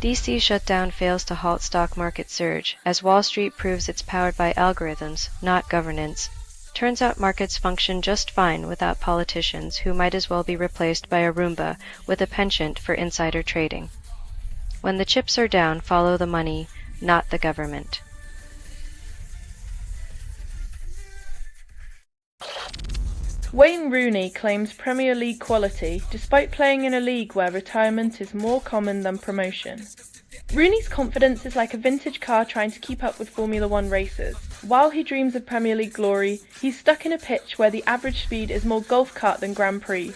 DC shutdown fails to halt stock market surge, as Wall Street proves it's powered by algorithms, not governance. Turns out markets function just fine without politicians who might as well be replaced by a Roomba with a penchant for insider trading. When the chips are down, follow the money, not the government. Wayne Rooney claims Premier League quality despite playing in a league where retirement is more common than promotion. Rooney's confidence is like a vintage car trying to keep up with Formula One racers. While he dreams of Premier League glory, he's stuck in a pitch where the average speed is more golf cart than Grand Prix.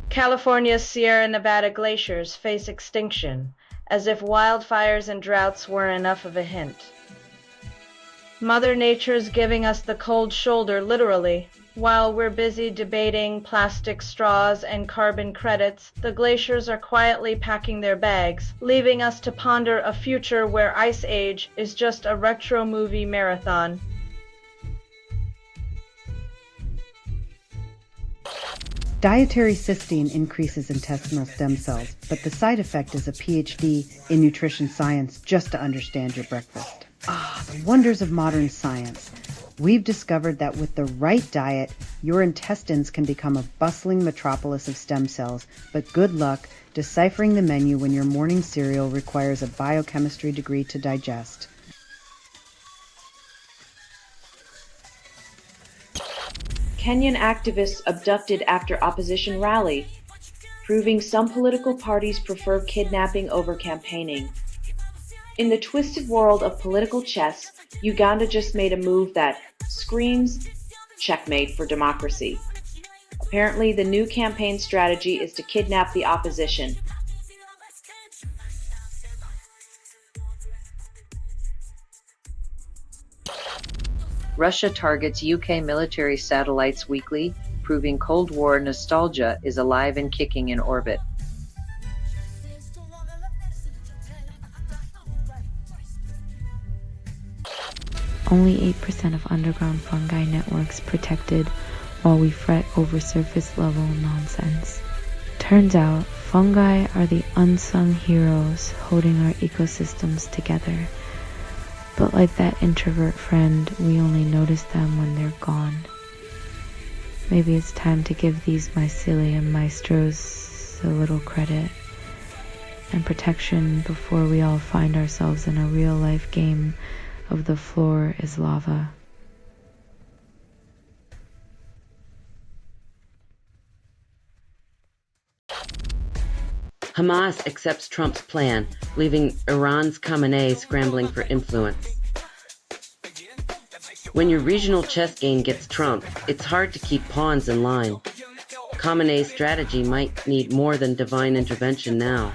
California's Sierra Nevada glaciers face extinction, as if wildfires and droughts were enough of a hint. Mother Nature's giving us the cold shoulder, literally. While we're busy debating plastic straws and carbon credits, the glaciers are quietly packing their bags, leaving us to ponder a future where Ice Age is just a retro movie marathon. Dietary cysteine increases intestinal stem cells, but the side effect is a PhD in nutrition science just to understand your breakfast. The wonders of modern science. We've discovered that with the right diet, your intestines can become a bustling metropolis of stem cells, but good luck deciphering the menu when your morning cereal requires a biochemistry degree to digest. Kenyan activists abducted after opposition rally, proving some political parties prefer kidnapping over campaigning. In the twisted world of political chess, Uganda just made a move that screams checkmate for democracy. Apparently, the new campaign strategy is to kidnap the opposition. Russia targets UK military satellites weekly, proving Cold War nostalgia is alive and kicking in orbit. Only 8% of underground fungi networks protected while we fret over surface level nonsense. Turns out, fungi are the unsung heroes holding our ecosystems together. But like that introvert friend, we only notice them when they're gone. Maybe it's time to give these mycelium maestros a little credit and protection before we all find ourselves in a real-life game of the floor is lava. Hamas accepts Trump's plan, leaving Iran's Khamenei scrambling for influence. When your regional chess game gets Trump, it's hard to keep pawns in line. Khamenei's strategy might need more than divine intervention now.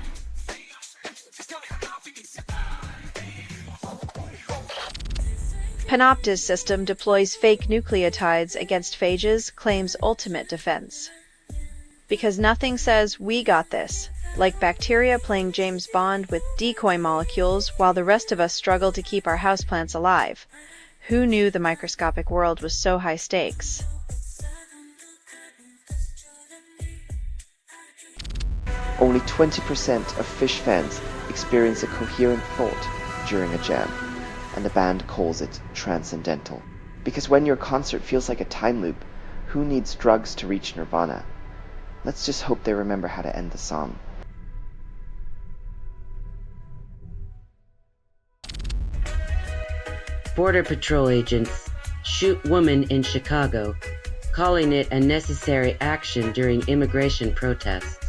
Panopta's system deploys fake nucleotides against phages, claims ultimate defense. Because nothing says, we got this, like bacteria playing James Bond with decoy molecules while the rest of us struggle to keep our houseplants alive. Who knew the microscopic world was so high stakes? Only 20% of fish fans experience a coherent thought during a jam, and the band calls it transcendental. Because when your concert feels like a time loop, who needs drugs to reach nirvana? Let's just hope they remember how to end the song. Border Patrol agents shoot woman in Chicago, calling it a necessary action during immigration protests.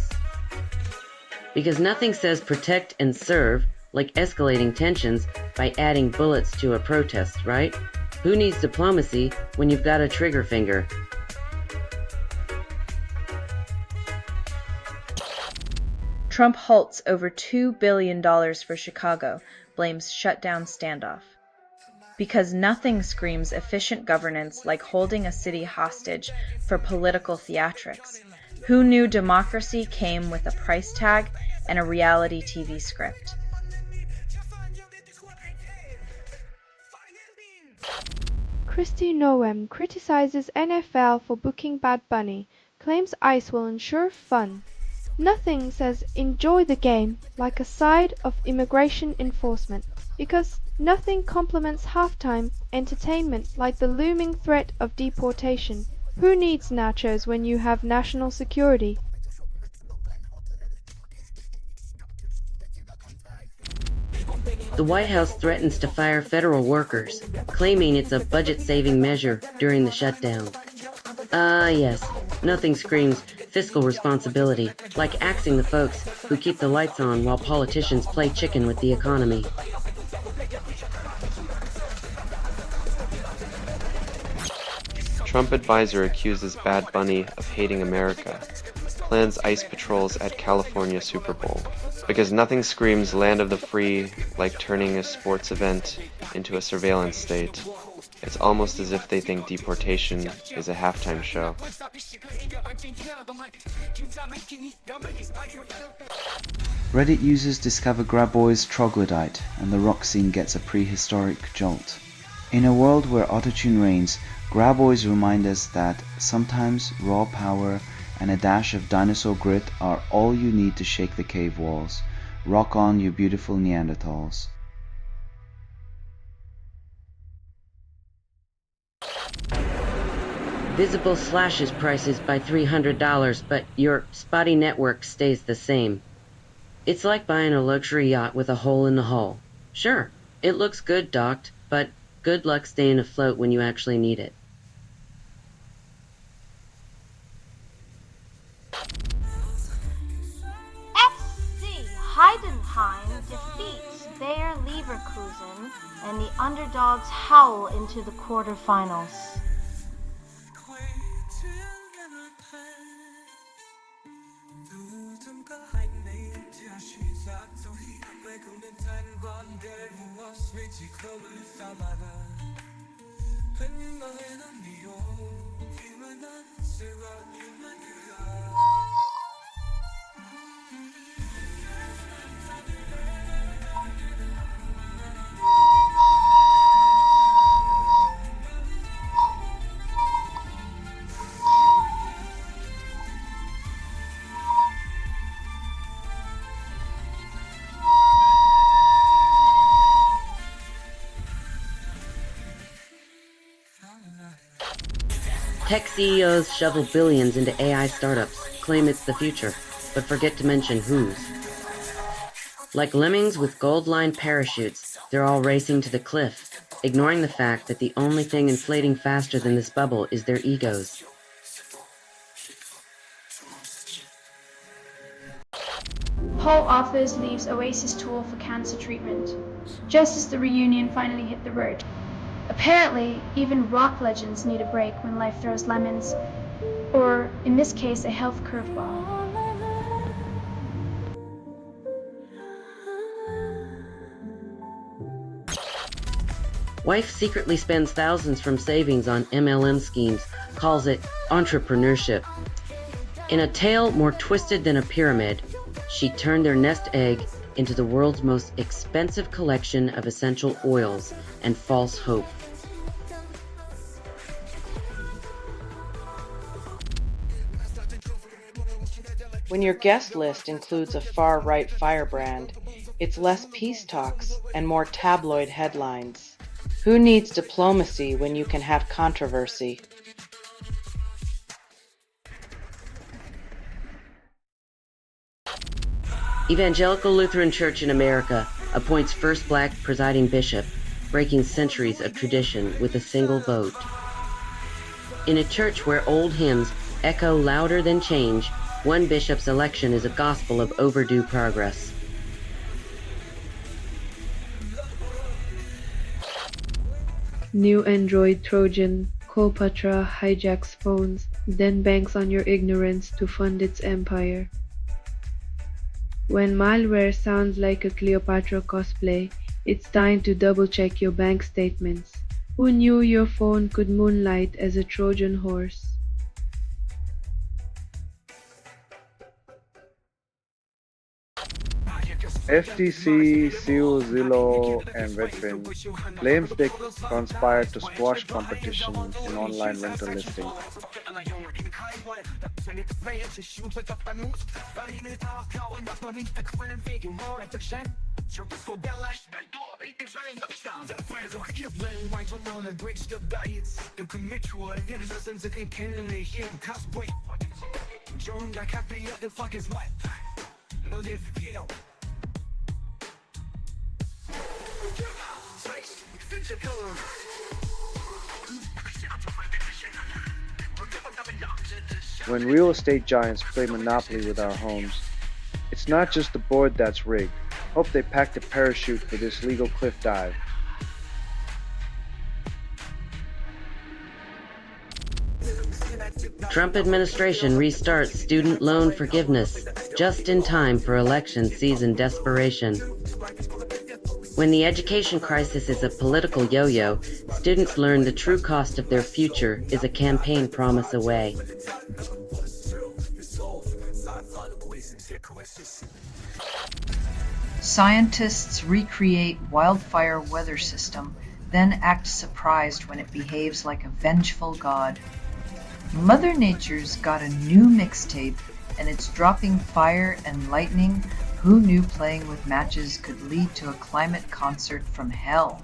Because nothing says protect and serve like escalating tensions by adding bullets to a protest, right? Who needs diplomacy when you've got a trigger finger? Trump halts over $2 billion for Chicago, blames shutdown standoff. Because nothing screams efficient governance like holding a city hostage for political theatrics. Who knew democracy came with a price tag and a reality TV script? Kristi Noem criticizes NFL for booking Bad Bunny, claims ice will ensure fun. Nothing says enjoy the game like a side of immigration enforcement, because nothing complements halftime entertainment like the looming threat of deportation. Who needs nachos when you have national security? The White House threatens to fire federal workers, claiming it's a budget-saving measure during the shutdown. Yes, nothing screams fiscal responsibility like axing the folks who keep the lights on while politicians play chicken with the economy. Trump advisor accuses Bad Bunny of hating America. Plans ICE patrols at California Super Bowl. Because nothing screams land of the free like turning a sports event into a surveillance state. It's almost as if they think deportation is a halftime show. Reddit users discover Graboy's troglodyte, and the rock scene gets a prehistoric jolt. In a world where autotune reigns, Graboys remind us that sometimes raw power and a dash of dinosaur grit are all you need to shake the cave walls. Rock on, you beautiful Neanderthals. Visible slashes prices by $300, but your spotty network stays the same. It's like buying a luxury yacht with a hole in the hull. Sure, it looks good docked, but good luck staying afloat when you actually need it. FC Heidenheim defeats Bayer Leverkusen, and the underdogs howl into the quarterfinals. Tech CEOs shovel billions into AI startups, claim it's the future, but forget to mention whose. Like lemmings with gold-lined parachutes, they're all racing to the cliff, ignoring the fact that the only thing inflating faster than this bubble is their egos. Paul Authors leaves Oasis tour for cancer treatment, just as the reunion finally hit the road. Apparently, even rock legends need a break when life throws lemons, or in this case, a health curveball. Wife secretly spends thousands from savings on MLM schemes, calls it entrepreneurship. In a tale more twisted than a pyramid, she turned their nest egg into the world's most expensive collection of essential oils and false hope. When your guest list includes a far-right firebrand, it's less peace talks and more tabloid headlines. Who needs diplomacy when you can have controversy? Evangelical Lutheran Church in America appoints first black presiding bishop, breaking centuries of tradition with a single vote. In a church where old hymns echo louder than change, one bishop's election is a gospel of overdue progress. New Android Trojan, Cleopatra hijacks phones, then banks on your ignorance to fund its empire. When malware sounds like a Cleopatra cosplay, it's time to double-check your bank statements. Who knew your phone could moonlight as a Trojan horse? FTC, CEO Zillow, and Redfin claims they conspired to squash competition in online rental listings. When real estate giants play Monopoly with our homes, it's not just the board that's rigged. Hope they packed a parachute for this legal cliff dive. Trump administration restarts student loan forgiveness just in time for election season desperation. When the education crisis is a political yo-yo, students learn the true cost of their future is a campaign promise away. Scientists recreate wildfire weather system, then act surprised when it behaves like a vengeful god. Mother Nature's got a new mixtape, and it's dropping fire and lightning. Who knew playing with matches could lead to a climate concert from hell?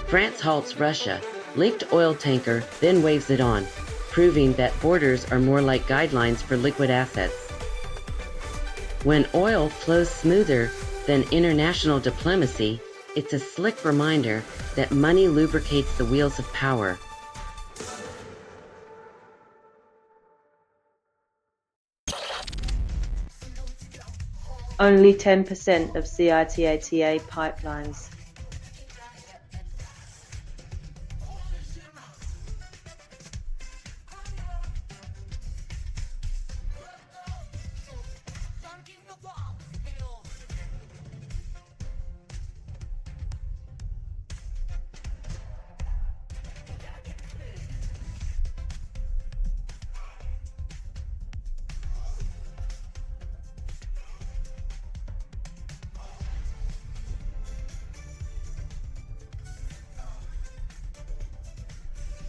France halts Russia, leaked oil tanker, then waves it on, proving that borders are more like guidelines for liquid assets. When oil flows smoother than international diplomacy, it's a slick reminder that money lubricates the wheels of power. Only 10% of CITATA pipelines.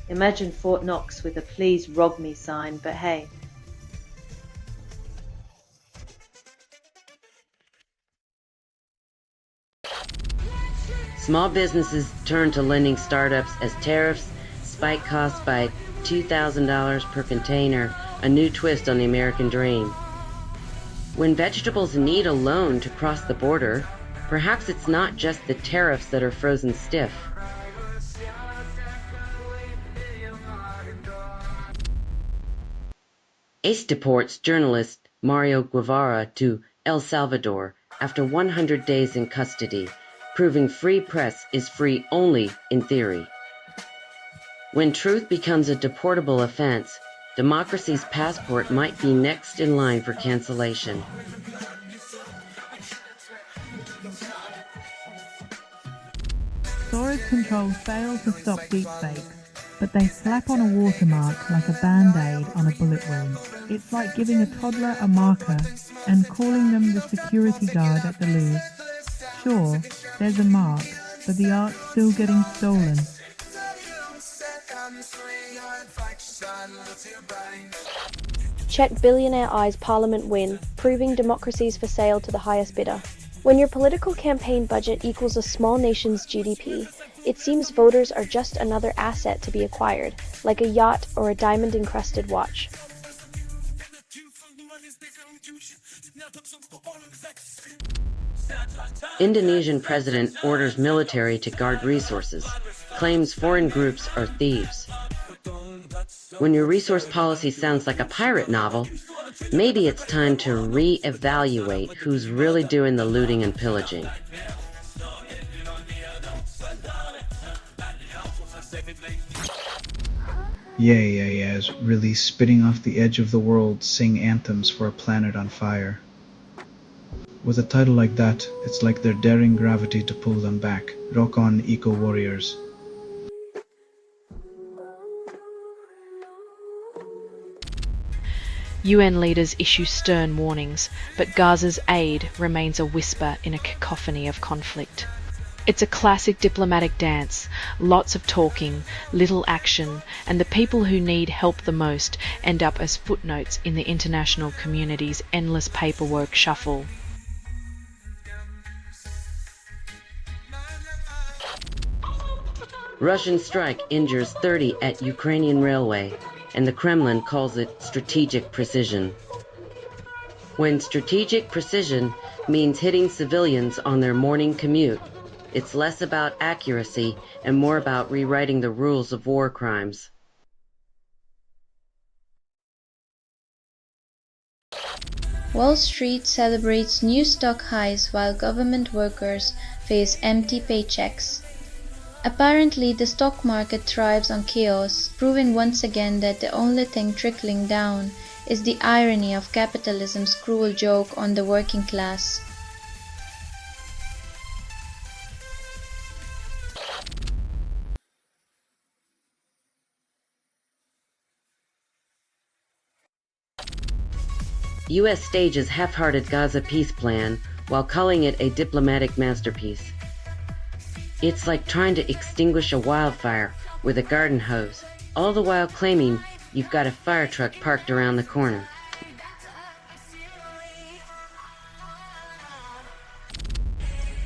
Imagine Fort Knox with a please rob me sign, but hey. Small businesses turn to lending startups as tariffs spike costs by $2,000 per container, a new twist on the American dream. When vegetables need a loan to cross the border, perhaps it's not just the tariffs that are frozen stiff. ACE deports journalist Mario Guevara to El Salvador after 100 days in custody, proving free press is free only in theory. When truth becomes a deportable offense, democracy's passport might be next in line for cancellation. Storage Control failed to stop deepfakes, but they slap on a watermark like a band-aid on a bullet wound. It's like giving a toddler a marker and calling them the security guard at the Louvre. Sure, there's a mark, but the art's still getting stolen. Czech billionaire eyes Parliament win, proving democracy's for sale to the highest bidder. When your political campaign budget equals a small nation's GDP, it seems voters are just another asset to be acquired, like a yacht or a diamond-encrusted watch. Indonesian president orders military to guard resources, claims foreign groups are thieves. When your resource policy sounds like a pirate novel, maybe it's time to re-evaluate who's really doing the looting and pillaging. Yeah, really spitting off the edge of the world, sing anthems for a planet on fire. With a title like that, it's like they're daring gravity to pull them back. Rock on, eco-warriors. UN leaders issue stern warnings, but Gaza's aid remains a whisper in a cacophony of conflict. It's a classic diplomatic dance. Lots of talking, little action, and the people who need help the most end up as footnotes in the international community's endless paperwork shuffle. Russian strike injures 30 at Ukrainian railway, and the Kremlin calls it strategic precision. When strategic precision means hitting civilians on their morning commute, it's less about accuracy and more about rewriting the rules of war crimes. Wall Street celebrates new stock highs while government workers face empty paychecks. Apparently, the stock market thrives on chaos, proving once again that the only thing trickling down is the irony of capitalism's cruel joke on the working class. U.S. stages half-hearted Gaza peace plan while calling it a diplomatic masterpiece. It's like trying to extinguish a wildfire with a garden hose, all the while claiming you've got a fire truck parked around the corner.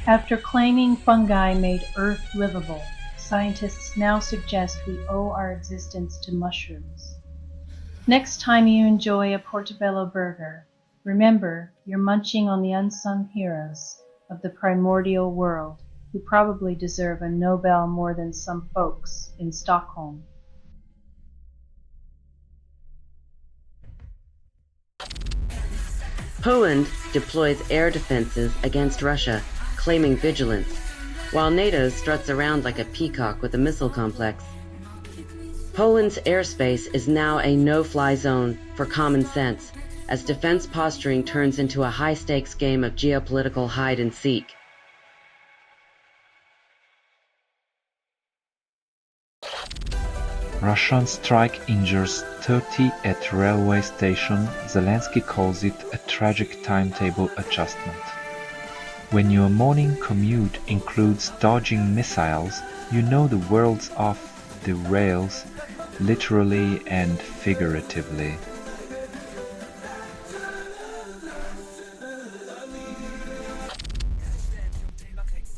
After claiming fungi made Earth livable, scientists now suggest we owe our existence to mushrooms. Next time you enjoy a portobello burger, remember you're munching on the unsung heroes of the primordial world who probably deserve a Nobel more than some folks in Stockholm. Poland deploys air defenses against Russia, claiming vigilance, while NATO struts around like a peacock with a missile complex. Poland's airspace is now a no-fly zone for common sense, as defense posturing turns into a high-stakes game of geopolitical hide-and-seek. Russian strike injures 30 at railway station. Zelensky calls it a tragic timetable adjustment. When your morning commute includes dodging missiles, you know the world's off the rails, literally and figuratively.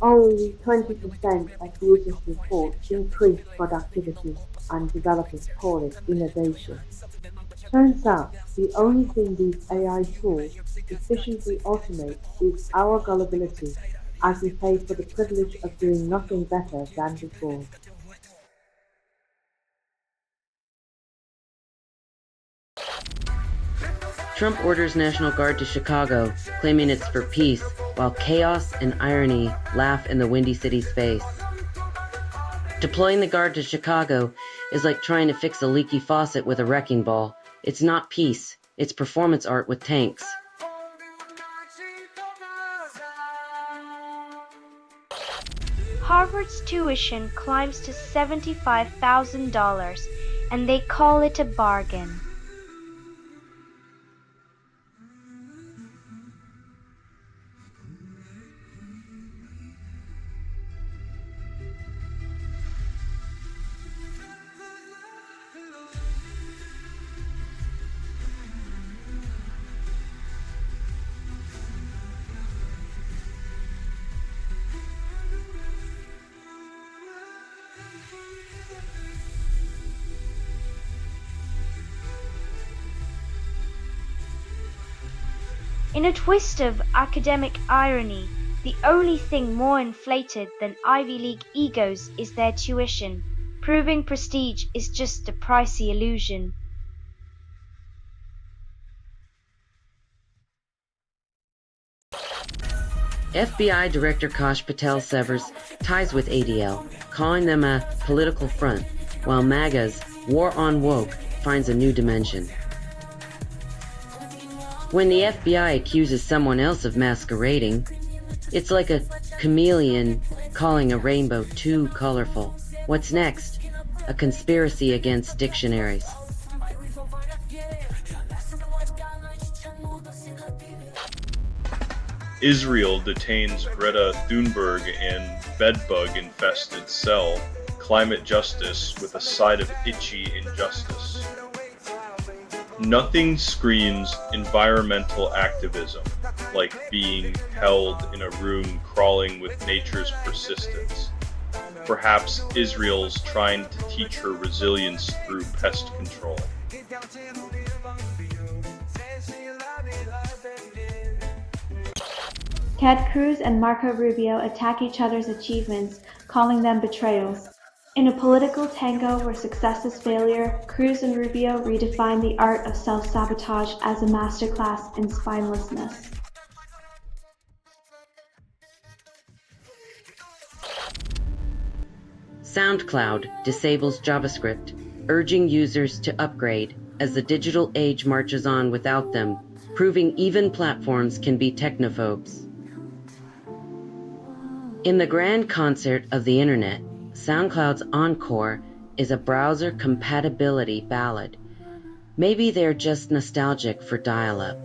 Only 20% of users report increased productivity and developers call it innovation. Turns out the only thing these AI tools efficiently automate is our gullibility as we pay for the privilege of doing nothing better than before. Trump orders National Guard to Chicago, claiming it's for peace, while chaos and irony laugh in the Windy City's face. Deploying the Guard to Chicago is like trying to fix a leaky faucet with a wrecking ball. It's not peace, it's performance art with tanks. Harvard's tuition climbs to $75,000, and they call it a bargain. In a twist of academic irony, the only thing more inflated than Ivy League egos is their tuition, proving prestige is just a pricey illusion. FBI Director Kash Patel severs ties with ADL, calling them a political front, while MAGA's War on Woke finds a new dimension. When the FBI accuses someone else of masquerading, it's like a chameleon calling a rainbow too colorful. What's next? A conspiracy against dictionaries. Israel detains Greta Thunberg in bedbug-infested cell. Climate justice with a side of itchy injustice. Nothing screams environmental activism like being held in a room crawling with nature's persistence. Perhaps Israel's trying to teach her resilience through pest control. Ted Cruz and Marco Rubio attack each other's achievements, calling them betrayals. In a political tango where success is failure, Cruz and Rubio redefine the art of self-sabotage as a masterclass in spinelessness. SoundCloud disables JavaScript, urging users to upgrade as the digital age marches on without them, proving even platforms can be technophobes. In the grand concert of the internet, SoundCloud's Encore is a browser compatibility ballad. Maybe they're just nostalgic for dial-up.